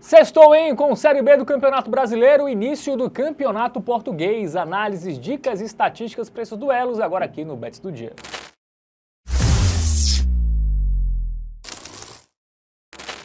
Sextou, hein? Com Série B do Campeonato Brasileiro, início do Campeonato Português, análises, dicas e estatísticas para esses duelos, agora aqui no Bets do Dia.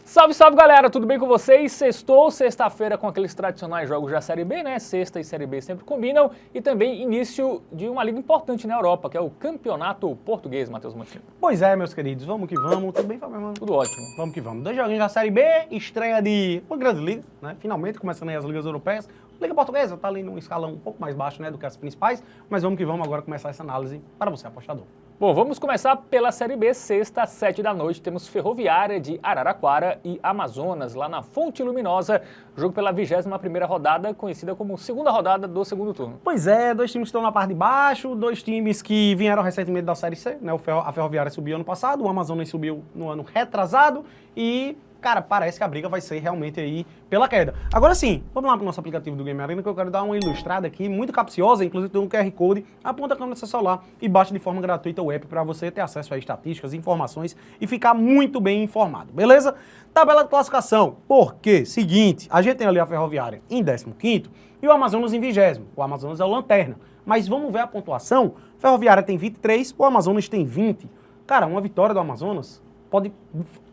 Salve, salve galera, tudo bem com vocês? Sextou, sexta-feira com aqueles tradicionais jogos da Série B, né? Sexta e Série B sempre combinam. E também início de uma liga importante na Europa, que é o Campeonato Português, Matheus Montino. Pois é, meus queridos, vamos que vamos. Tudo bem, Fabiano? Tudo ótimo. Vamos que vamos. 2 joguinhos da Série B, estreia de uma grande liga, né? Finalmente começando aí as ligas europeias. A Liga Portuguesa tá ali num escalão um pouco mais baixo, né, do que as principais, mas vamos que vamos agora começar essa análise para você, apostador. Bom, vamos começar pela Série B, sexta, 7 da noite, temos Ferroviária de Araraquara e Amazonas, lá na Fonte Luminosa, jogo pela 21ª rodada, conhecida como segunda rodada do segundo turno. Pois é, 2 times que estão na parte de baixo, 2 times que vieram recentemente da Série C, né, a Ferroviária subiu ano passado, o Amazonas subiu no ano retrasado e... cara, parece que a briga vai ser realmente aí pela queda. Agora sim, vamos lá pro nosso aplicativo do Game Arena, que eu quero dar uma ilustrada aqui, muito capciosa, inclusive tem um QR Code, aponta a câmera do seu celular e baixa de forma gratuita o app para você ter acesso a estatísticas, informações e ficar muito bem informado, beleza? Tabela de classificação, porque, seguinte, a gente tem ali a Ferroviária em 15º e o Amazonas em 20º. O Amazonas é o lanterna, mas vamos ver a pontuação. Ferroviária tem 23, o Amazonas tem 20. Cara, uma vitória do Amazonas pode...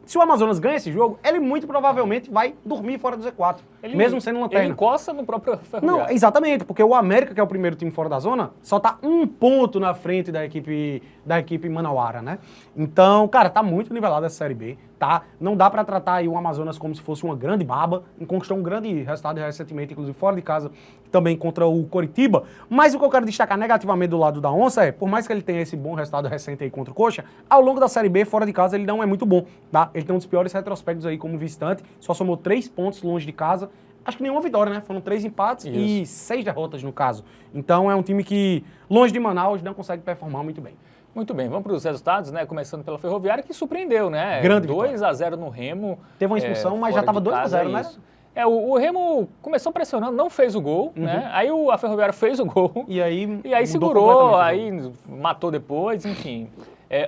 Se o Amazonas ganha esse jogo, ele muito provavelmente vai dormir fora do Z4, mesmo sendo lanterna. Ele encosta no próprio Ferroviária. Não, exatamente, porque o América, que é o primeiro time fora da zona, só tá 1 ponto na frente da equipe manauara, né? Então, cara, tá muito nivelada essa Série B, tá? Não dá pra tratar aí o Amazonas como se fosse uma grande baba, conquistou um grande resultado recentemente, inclusive fora de casa, também contra o Coritiba, mas o que eu quero destacar negativamente do lado da Onça é, por mais que ele tenha esse bom resultado recente aí contra o Coxa, ao longo da Série B, fora de casa, ele não é muito bom, tá? Ele tem um dos piores retrospectos aí como visitante, só somou 3 pontos longe de casa, acho que nenhuma vitória, né? Foram 3 empates e 6 derrotas no caso. Então é um time que, longe de Manaus, não consegue performar muito bem. Muito bem, vamos para os resultados, né? Começando pela Ferroviária, que surpreendeu, né? Grande 2-0 no Remo. Teve uma expulsão, mas já estava 2-0, né? O Remo começou pressionando, não fez o gol, né? Aí a Ferroviária fez o gol. E aí segurou, aí matou depois, enfim.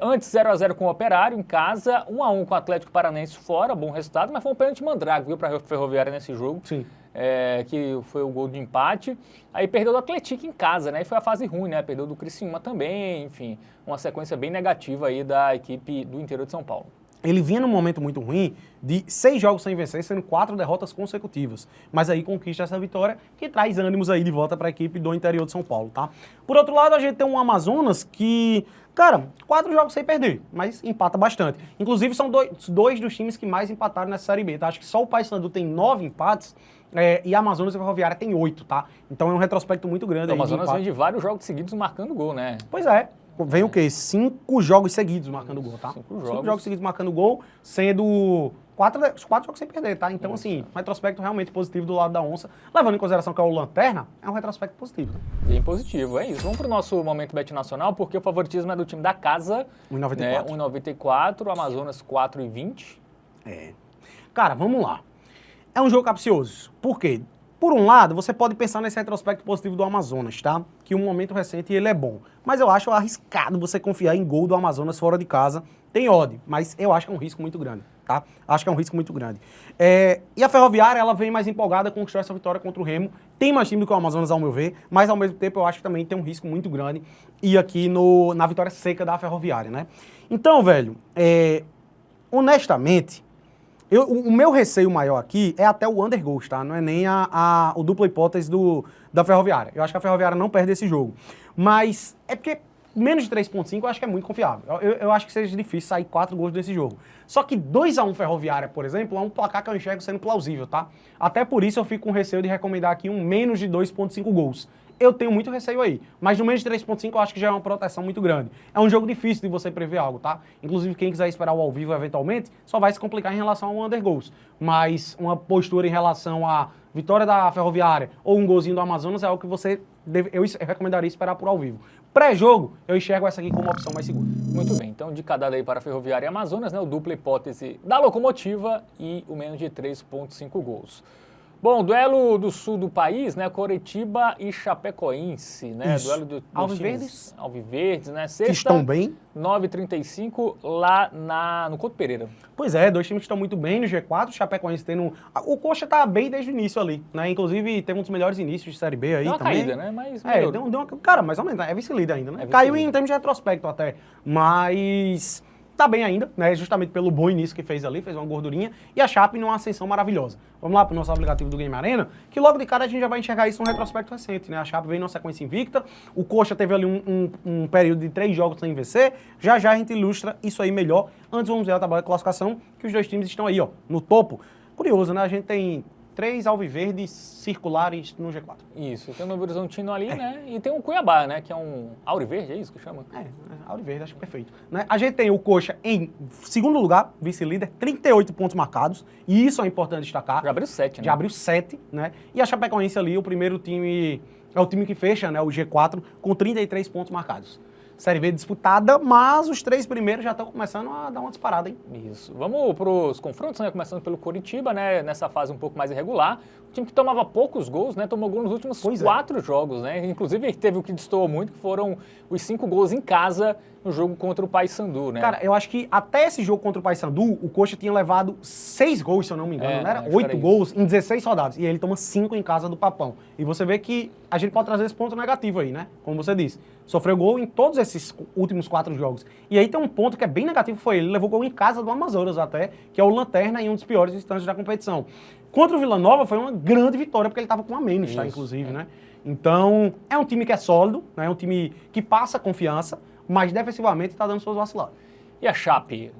Antes 0-0 com o Operário em casa, 1-1 com o Atlético Paranaense fora, bom resultado, mas foi um pênalti mandrago, viu, para a Ferroviária nesse jogo. Sim. Que foi o gol de empate. Aí perdeu do Atlético em casa, né? E foi a fase ruim, né? Perdeu do Criciúma também, enfim, uma sequência bem negativa aí da equipe do interior de São Paulo. Ele vinha num momento muito ruim de 6 jogos sem vencer, sendo 4 derrotas consecutivas. Mas aí conquista essa vitória que traz ânimos aí de volta para a equipe do interior de São Paulo, tá? Por outro lado, a gente tem um Amazonas que, cara, 4 jogos sem perder, mas empata bastante. Inclusive, são dois dos times que mais empataram nessa Série B, tá? Acho que só o Paysandu tem 9 empates e a Amazonas e a Ferroviária tem 8, tá? Então é um retrospecto muito grande. O Amazonas vem de vários jogos seguidos marcando gol, né? Pois é. Vem o quê? 5 jogos seguidos marcando gol, tá? 5 jogos seguidos marcando gol, sendo 4 jogos sem perder, tá? Então, assim, um retrospecto realmente positivo do lado da Onça. Levando em consideração que é o Lanterna, é um retrospecto positivo. Né? Bem positivo, é isso. Vamos pro nosso momento Bet Nacional, porque o favoritismo é do time da casa. 1,94. Né? 1,94, o Amazonas 4,20. Cara, vamos lá. É um jogo capcioso. Por quê? Por um lado, você pode pensar nesse retrospecto positivo do Amazonas, tá? Que um momento recente ele é bom. Mas eu acho arriscado você confiar em gol do Amazonas fora de casa. Tem odd, mas eu acho que é um risco muito grande, tá? Acho que é um risco muito grande. E a Ferroviária, ela vem mais empolgada, conquistou essa vitória contra o Remo. Tem mais time do que o Amazonas, ao meu ver, mas ao mesmo tempo eu acho que também tem um risco muito grande ir aqui na vitória seca da Ferroviária, né? Então, velho, honestamente... O meu receio maior aqui é até o under goals, tá? Não é nem o dupla hipótese da Ferroviária. Eu acho que a Ferroviária não perde esse jogo. Mas é porque menos de 3,5 eu acho que é muito confiável. Eu acho que seja difícil sair 4 gols desse jogo. Só que 2-1 Ferroviária, por exemplo, é um placar que eu enxergo sendo plausível, tá? Até por isso eu fico com receio de recomendar aqui um menos de 2,5 gols. Eu tenho muito receio aí, mas no menos de 3,5 eu acho que já é uma proteção muito grande. É um jogo difícil de você prever algo, tá? Inclusive, quem quiser esperar o ao vivo eventualmente, só vai se complicar em relação ao under goals. Mas uma postura em relação à vitória da Ferroviária ou um golzinho do Amazonas é algo que eu recomendaria esperar por ao vivo. Pré-jogo, eu enxergo essa aqui como uma opção mais segura. Muito bem, então de cada lei para a Ferroviária e Amazonas, né? O dupla hipótese da locomotiva e o menos de 3,5 gols. Bom, duelo do sul do país, né? Coritiba e Chapecoense, né? Isso. Duelo dos Alviverdes. Alviverdes, né? Que Sexta, estão bem. 9h35, lá no Couto Pereira. Pois é, dois times que estão muito bem no G4, o Chapecoense tendo... O Coxa tá bem desde o início ali, né? Inclusive, teve um dos melhores inícios de Série B aí Deu uma também. caída, né? Mas Deu uma... Cara, mais ou menos, é vice-líder ainda, né? É Caiu vice-líder. em termos de retrospecto até, mas... Tá bem ainda, né? Justamente pelo bom início que fez ali, fez uma gordurinha. E a Chape numa ascensão maravilhosa. Vamos lá pro nosso aplicativo do Game Arena, que logo de cara a gente já vai enxergar isso no retrospecto recente, né? A Chape veio numa sequência invicta, o Coxa teve ali um período de 3 jogos sem vencer. Já já a gente ilustra isso aí melhor. Antes vamos ver a tabela de classificação, que os dois times estão aí, ó, no topo. Curioso, né? A gente tem 3 alviverdes circulares no G4. Isso, tem o Novo Horizontino ali, né? E tem o Cuiabá, né? Que é um Auriverde, é isso que chama? Alviverde, acho que perfeito. Né? A gente tem o Coxa em segundo lugar, vice-líder, 38 pontos marcados, e isso é importante destacar. Já abriu 7, né? Já abriu 7, né? E a Chapecoense ali, o primeiro time, é o time que fecha, né, o G4, com 33 pontos marcados. Série B disputada, mas os 3 primeiros já estão começando a dar uma disparada, hein? Isso. Vamos para os confrontos, né? Começando pelo Coritiba, né? Nessa fase um pouco mais irregular. O time que tomava poucos gols, né? Tomou gol nos últimos 4 jogos, né? Inclusive teve o que destoou muito, que foram os 5 gols em casa no jogo contra o Paysandu, né? Cara, eu acho que até esse jogo contra o Paysandu, o Coxa tinha levado 6 gols, se eu não me engano, não era? 8 gols em 16 rodadas. E aí ele toma 5 em casa do Papão. E você vê que a gente pode trazer esse ponto negativo aí, né? Como você disse. Sofreu gol em todos esses últimos 4 jogos. E aí tem um ponto que é bem negativo, foi ele levou gol em casa do Amazonas até, que é o lanterna em um dos piores instantes da competição. Contra o Vila Nova foi uma grande vitória, porque ele estava com a menos, tá? Inclusive, né? Então, é um time que é sólido, né? É um time que passa confiança, mas defensivamente está dando suas vaciladas. E a Chape?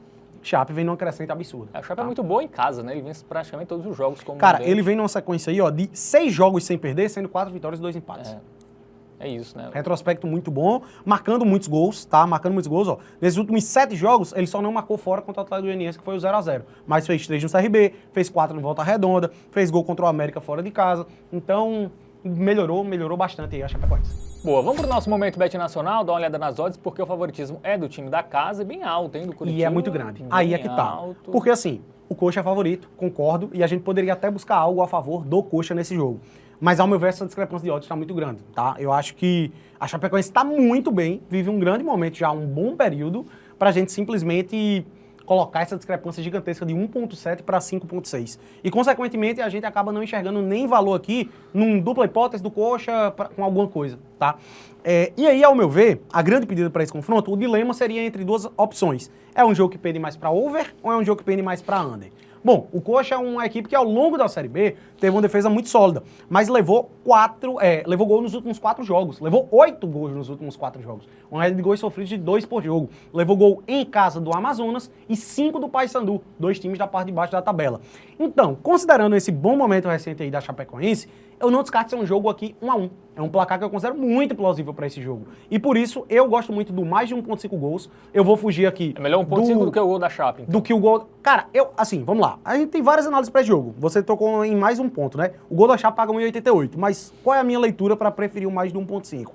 Chape vem numa crescente absurda. A Chape é muito boa em casa, né? Ele vence praticamente todos os jogos como Cara, ele vem numa sequência aí, ó, de 6 jogos sem perder, sendo 4 vitórias e 2 empates. É isso, né? Retrospecto muito bom, marcando muitos gols, tá? Marcando muitos gols, ó. Nesses últimos 7 jogos, ele só não marcou fora contra o Atlético Goianiense, que foi o 0x0. Mas fez 3 no CRB, fez 4 no Volta Redonda, fez gol contra o América fora de casa. Então, melhorou bastante aí a Chapecoense. Boa, vamos pro nosso momento Bet Nacional, dar uma olhada nas odds, porque o favoritismo é do time da casa e bem alto, hein, do Curitiba. E é muito grande. Aí é que tá. Alto. Porque assim, o Coxa é favorito, concordo, e a gente poderia até buscar algo a favor do Coxa nesse jogo. Mas, ao meu ver, essa discrepância de odds está muito grande, tá? Eu acho que a Chapecoense está muito bem, vive um grande momento já, um bom período, para a gente simplesmente colocar essa discrepância gigantesca de 1.7 para 5.6. E, consequentemente, a gente acaba não enxergando nem valor aqui num dupla hipótese do Coxa com alguma coisa, tá? E aí, ao meu ver, a grande pedida para esse confronto, o dilema seria entre 2 opções. É um jogo que pende mais para over ou é um jogo que pende mais para under? Bom, o Coxa é uma equipe que ao longo da Série B teve uma defesa muito sólida, mas levou gol nos últimos 4 jogos, levou 8 gols nos últimos 4 jogos, uma média de gols sofridos de 2 por jogo, levou gol em casa do Amazonas e 5 do Paysandu, 2 times da parte de baixo da tabela. Então, considerando esse bom momento recente aí da Chapecoense, eu não descarto ser um jogo aqui 1-1. É um placar que eu considero muito plausível para esse jogo. E por isso, eu gosto muito do mais de 1.5 gols. Eu vou fugir aqui. É melhor 1.5 do que o gol da Chape. Então. Do que o gol... Cara, assim, vamos lá. A gente tem várias análises para esse jogo. Você tocou em mais um ponto, né? O gol da Chape paga 1,88. Mas qual é a minha leitura para preferir o mais de 1.5?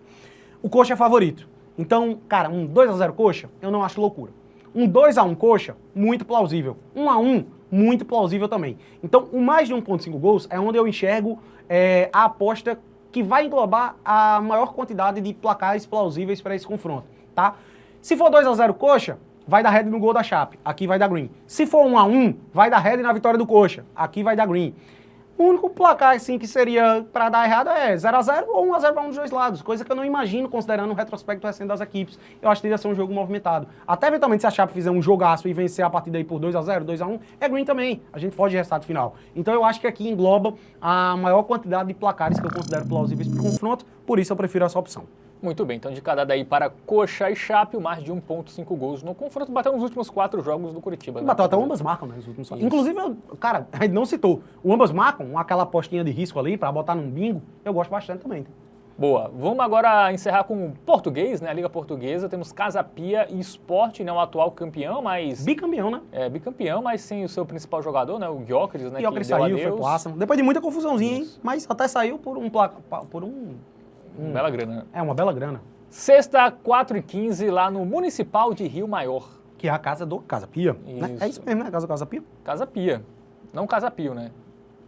O Coxa é favorito. Então, cara, um 2x0 Coxa, eu não acho loucura. Um 2x1 Coxa, muito plausível. 1x1, muito plausível também. Então, o mais de 1.5 gols é onde eu enxergo a aposta que vai englobar a maior quantidade de placares plausíveis para esse confronto, tá? Se for 2x0 Coxa, vai dar red no gol da Chape, aqui vai dar green. Se for 1x1, vai dar red na vitória do Coxa, aqui vai dar green. O único placar, assim, que seria para dar errado é 0x0 ou 1x0 para um dos dois lados, coisa que eu não imagino considerando o retrospecto recente das equipes. Eu acho que teria ser um jogo movimentado. Até eventualmente se a Chape fizer um jogaço e vencer a partida aí por 2x0, 2x1, é green também. A gente foge de resultado final. Então eu acho que aqui engloba a maior quantidade de placares que eu considero plausíveis para o confronto, por isso eu prefiro essa opção. Muito bem, então de cada daí para Coxa e Chape, o mais de 1.5 gols no confronto, bateu nos últimos 4 jogos do Curitiba. Né? Bateu até o ambas marcam, né? Nos últimos 4. Inclusive, cara, a gente não citou, o ambas marcam, aquela apostinha de risco ali para botar num bingo, eu gosto bastante também. Boa, vamos agora encerrar com o português, né? A Liga Portuguesa, temos Casa Pia e Sport, né? O atual campeão, mas... Bicampeão, né? Bicampeão, mas sem o seu principal jogador, né? O Gyökeres, né? Gyökeres saiu, foi pro Arsenal. Depois de muita confusãozinha, hein? Mas até saiu por um... Bela grana, né? É, uma bela grana. Sexta, 4h15, lá no Municipal de Rio Maior. Que é a casa do Casa Pia. Né? É isso mesmo, né? A casa do Casa Pia. Casa Pia. Não Casa Pio, né?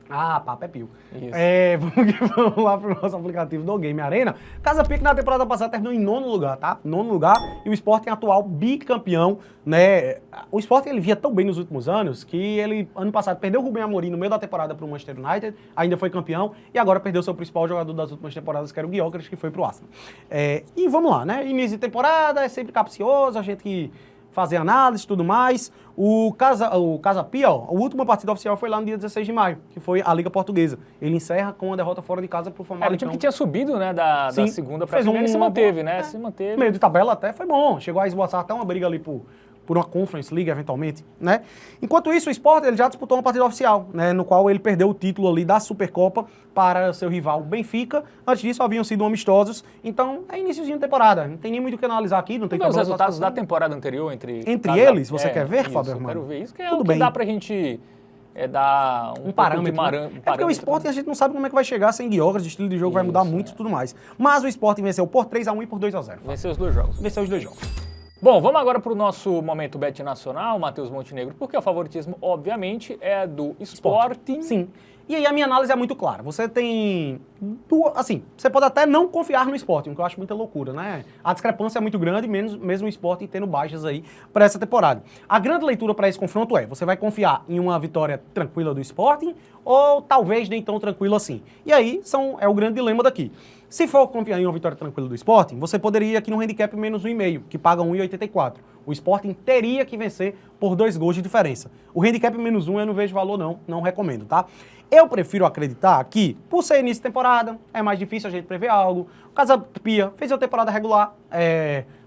Ah, papo é pio. Isso. Vamos lá pro nosso aplicativo do Game Arena. Casa Pia, que na temporada passada terminou em 9º lugar, tá? 9º lugar, e o Sporting atual bicampeão, né? O Sporting, ele via tão bem nos últimos anos, que ele, ano passado, perdeu o Rubem Amorim no meio da temporada pro Manchester United, ainda foi campeão, e agora perdeu seu principal jogador das últimas temporadas, que era o Gyökeres, que foi pro Arsenal. E vamos lá, né? Início de temporada, é sempre capcioso, a gente que fazer análise e tudo mais. O Casa Pia, ó, a última partida oficial foi lá no dia 16 de maio, que foi a Liga Portuguesa. Ele encerra com uma derrota fora de casa pro Famalicão. Era o time que tinha subido, né, da segunda pra fez primeira e se manteve, né? É. Se manteve. Meio de tabela até foi bom. Chegou a esboçar até uma briga ali por uma Conference League, eventualmente, né? Enquanto isso, o Sport, ele já disputou uma partida oficial, né? No qual ele perdeu o título ali da Supercopa para seu rival Benfica. Antes disso, haviam sido amistosos. Então, é iniciozinho de temporada. Não tem nem muito o que analisar aqui, não tem Os tabela de resultados da classificação. temporada anterior entre Eles, você quer ver, isso, Fábio eu Armando? quero ver isso, que é Tudo o que bem. dá pra gente dar Um parâmetro. É porque o Sport a gente não sabe como é que vai chegar sem Gyökeres, o estilo de jogo vai mudar muito e tudo mais. Mas o Sport venceu por 3-1 e por 2-0. Venceu os dois jogos. Venceu os dois jogos. Bom, vamos agora para o nosso momento Bet Nacional, Matheus Montenegro, porque o favoritismo, obviamente, é do Sporting. Sim. E aí a minha análise é muito clara. Você tem assim, você pode até não confiar no Sporting, o que eu acho muita loucura, né? A discrepância é muito grande, mesmo o Sporting tendo baixas aí para essa temporada. A grande leitura para esse confronto você vai confiar em uma vitória tranquila do Sporting ou talvez nem tão tranquila assim. E aí é o grande dilema daqui. Se for confiar em uma vitória tranquila do Sporting, você poderia ir aqui no handicap menos 1,5, que paga 1,84. O Sporting teria que vencer por 2 gols de diferença. O handicap menos 1 eu não vejo valor não recomendo, tá? Eu prefiro acreditar que, por ser início de temporada, é mais difícil a gente prever algo. O Casa Pia fez a temporada regular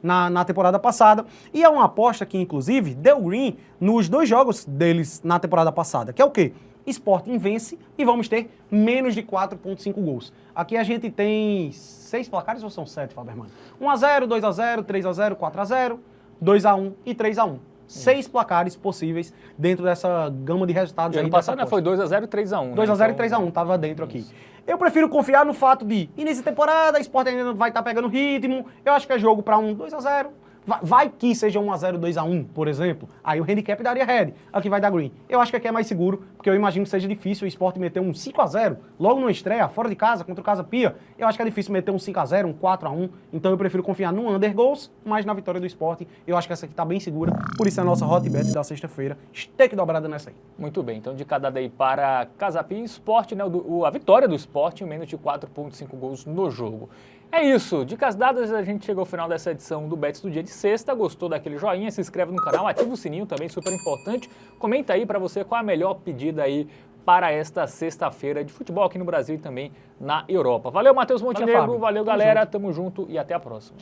na temporada passada, e é uma aposta que, inclusive, deu green nos 2 jogos deles na temporada passada, que é o quê? Sporting vence e vamos ter menos de 4,5 gols. Aqui a gente tem 6 placares ou são 7, Fábio Armando? 1-0, 2-0, 3-0, 4-0, 2-1 e 3-1. 6 placares possíveis dentro dessa gama de resultados. E ano passado foi 2-0 e 3-1. 2-0 e 3-1, tava dentro aqui. Eu prefiro confiar no fato de início de temporada, o Sport ainda vai estar pegando ritmo, eu acho que é jogo para um 2-0. Vai que seja 1-0, 2-1, por exemplo, aí o handicap daria red, aqui vai dar green. Eu acho que aqui é mais seguro, porque eu imagino que seja difícil o Sport meter um 5-0, logo numa estreia, fora de casa, contra o Casa Pia, eu acho que é difícil meter um 5-0, um 4-1, então eu prefiro confiar no under goals, mas na vitória do Sport, eu acho que essa aqui tá bem segura, por isso é a nossa hot bet da sexta-feira, stake dobrada nessa aí. Muito bem, então de cada daí para Casa Pia e Sport, né, a vitória do Sport, menos de 4,5 gols no jogo. É isso, dicas dadas, a gente chegou ao final dessa edição do Bets do dia de sexta. Gostou daquele joinha? Se inscreve no canal, ativa o sininho também, super importante. Comenta aí para você qual a melhor pedida aí para esta sexta-feira de futebol aqui no Brasil e também na Europa. Valeu, Matheus Montenegro, valeu galera, tamo junto e até a próxima.